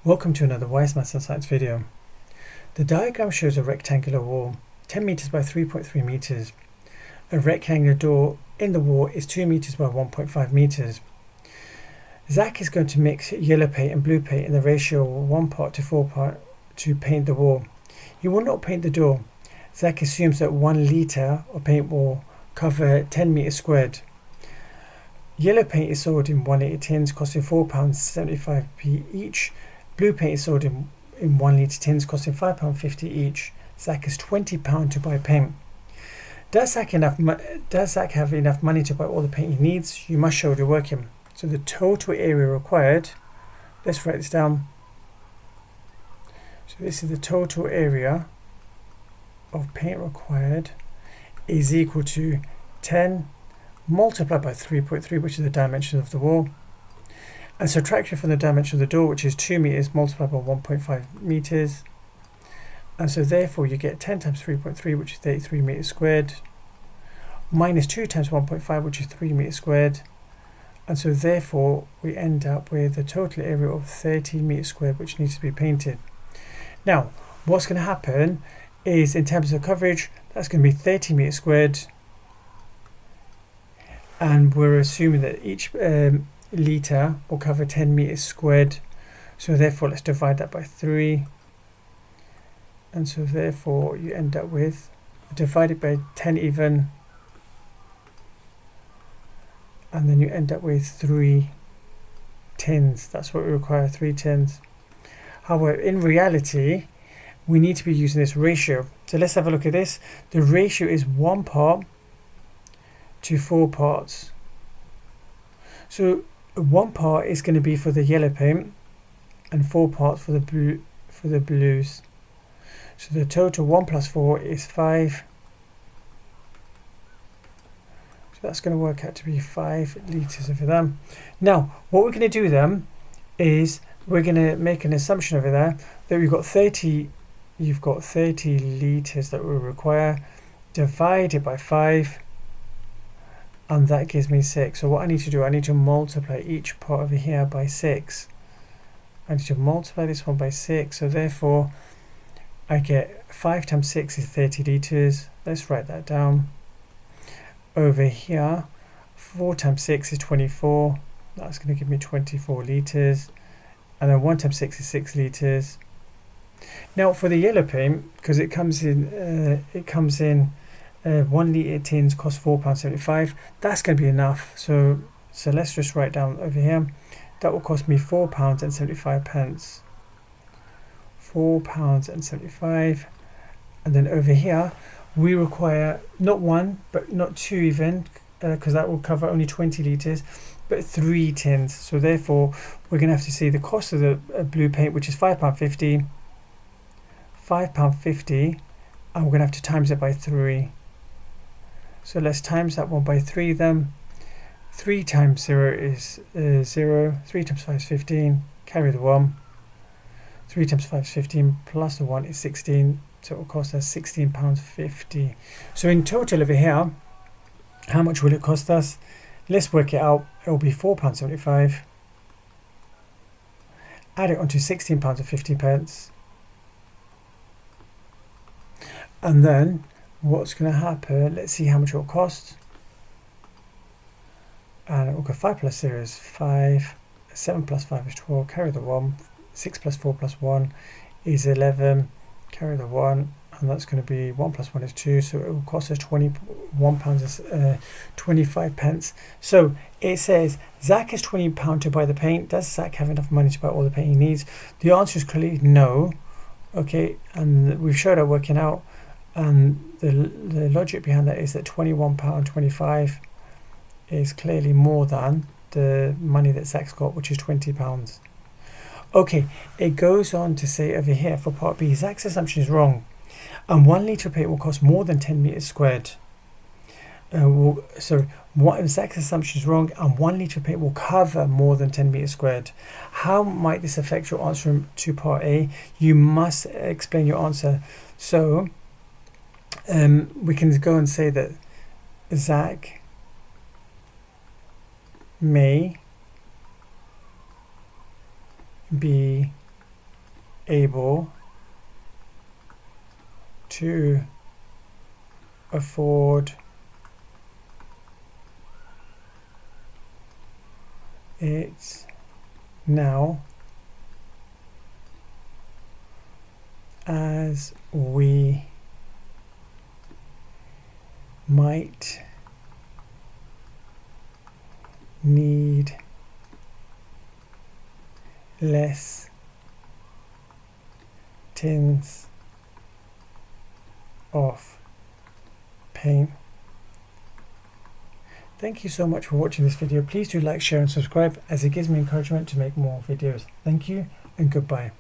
Welcome to another Wise Maths and Science video. The diagram shows a rectangular wall, 10 meters by 3.3 meters. A rectangular door in the wall is 2 meters by 1.5 meters. Zach is going to mix yellow paint and blue paint in the ratio of 1 part to 4 part to paint the wall. He will not paint the door. Zach assumes that 1 litre of paint will cover 10 meters squared. Yellow paint is sold in 1 litre tins costing £4.75p each. Blue paint is sold in 1 litre tins costing £5.50 each. Zach has £20 to buy paint. Does Zach have enough money to buy all the paint he needs? You must show the working. So the total area required, let's write this down. So this is the total area of paint required is equal to 10 multiplied by 3.3, which is the dimension of the wall, and subtraction from the dimension of the door, which is 2 meters multiplied by 1.5 meters. And so therefore you get 10 times 3.3, which is 33 meters squared, minus 2 times 1.5, which is 3 meters squared. And so therefore we end up with a total area of 30 meters squared, which needs to be painted. Now, what's going to happen is, in terms of coverage, that's going to be 30 meters squared. And we're assuming that each litre will cover 10 meters squared. So therefore, let's divide that by 3. And so therefore, you end up with, divided by 10 even, and then you end up with 3 tins. That's what we require, 3 tins. However, in reality, we need to be using this ratio. So let's have a look at this. The ratio is 1 part to 4 parts. So 1 part is going to be for the yellow paint and 4 parts for the blues. So the total 1 plus 4 is 5. So that's going to work out to be 5 litres over there. Now, what we're going to do then is we're going to make an assumption over there that we've got 30. You've got 30 litres that we require, divided by 5, and that gives me 6. So what I need to do, I need to multiply each part over here by 6. I need to multiply this one by 6. So therefore, I get 5 times 6 is 30 litres. Let's write that down. Over here, 4 times 6 is 24. That's going to give me 24 litres. And then 1 times 6 is 6 litres. Now for the yellow paint, because it comes in 1 litre tins cost £4.75. That's going to be enough. So let's just write down over here. That will cost me £4.75. £4.75. And then over here we require not 1 but not 2 even, because that will cover only 20 litres, but 3 tins. So therefore we're going to have to see the cost of the blue paint, which is £5.50, £5.50, and we're going to have to times it by 3. So let's times that one by 3 then. 3 times 0 is 0. 3 times 5 is 15. Carry the 1. 3 times 5 is 15 plus the 1 is 16. So it will cost us £16.50. So in total over here, how much will it cost us? Let's work it out. It will be £4.75. Add it onto £16.50. And then what's going to happen, let's see how much it will cost. And it will go 5 plus 0 is 5, 7 plus 5 is 12, carry the 1, 6 plus 4 plus 1 is 11, carry the 1, and that's going to be 1 plus 1 is 2, so it will cost us £21.25. So it says Zach has £20 to buy the paint. Does Zach have enough money to buy all the paint he needs? The answer is clearly no. Okay, and we've showed our working out. And the logic behind that is that £21.25 is clearly more than the money that Zach's got, which is £20. Okay, it goes on to say over here for part B, Zach's assumption is wrong, and 1 litre of paint will cost more than 10 meters squared. Zach's assumption is wrong, and 1 litre of paint will cover more than 10 meters squared. How might this affect your answer to part A? You must explain your answer. So we can go and say that Zach may be able to afford it now, as we might need less tins of paint. Thank you so much for watching this video. Please do like, share and subscribe, as it gives me encouragement to make more videos. Thank you and goodbye.